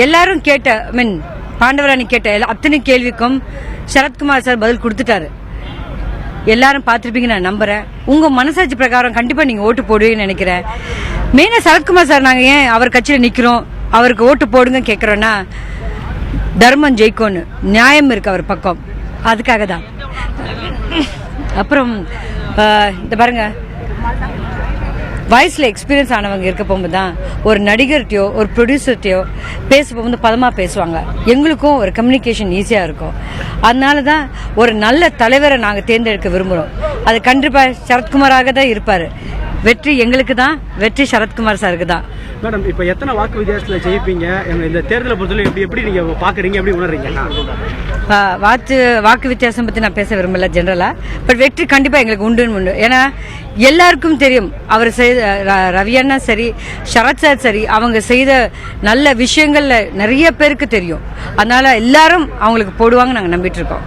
எல்லாரும் கேட்ட மீன் பாண்டவராணி கேட்ட அத்தனை கேள்விக்கும் சரத்குமார் சார் பதில் கொடுத்துட்டாரு. எல்லாரும் பார்த்திருப்பீங்க நான் நம்புறேன். உங்க மனசாட்சி பிரகாரம் கண்டிப்பா நீங்க ஓட்டு போடுவீங்கன்னு நினைக்கிறேன். மெயினா சரத்குமார் சார் நாங்க ஏன் அவர் கட்சியில நிக்கிறோம், அவருக்கு ஓட்டு போடுங்க கேட்கிறோம்னா தர்மம் ஜெயிக்கும்னு, நியாயம் இருக்கு அவர் பக்கம், அதுக்காக தான். அப்புறம் இந்த பாருங்க, வாய்ஸ்ல எக்ஸ்பீரியன்ஸ் ஆனவங்க இருக்க போகும்போது தான் ஒரு நடிகர்கிட்டயோ ஒரு ப்ரொடியூசர்கிட்டயோ பேச போகும்போது பதமாக பேசுவாங்க. எங்களுக்கும் ஒரு கம்யூனிகேஷன் ஈஸியாக இருக்கும். அதனால தான் ஒரு நல்ல தலைவரை நாங்கள் தேர்ந்தெடுக்க விரும்புகிறோம். அது கண்டிப்பாக சரத்குமாராக தான் இருப்பார். வெற்றி எங்களுக்கு தான், வெற்றி சரத்குமார் சாருக்கு தான். மேடம், இப்போ எத்தனை வாக்கு வித்தியாசத்தில் ஜெயிப்பீங்க? இந்த தேர்தலை பொறுத்தவரை எப்படி நீங்க பாக்குறீங்க, எப்படி உணர்றீங்க? வாக்கு வித்தியாசம் பத்தி நான் பேச விரும்பல ஜெனரலா. பட் வெற்றி கண்டிப்பா எங்களுக்கு உண்டு. ஏன்னா எல்லாருக்கும் தெரியும், அவர் செய்த ரவி அண்ணா சரி, சரத் சார் சரி, அவங்க செய்த நல்ல விஷயங்கள்ல நிறைய பேருக்கு தெரியும். அதனால எல்லாரும் அவங்களுக்கு போடுவாங்க, நாங்க நம்பிட்டு இருக்கோம்.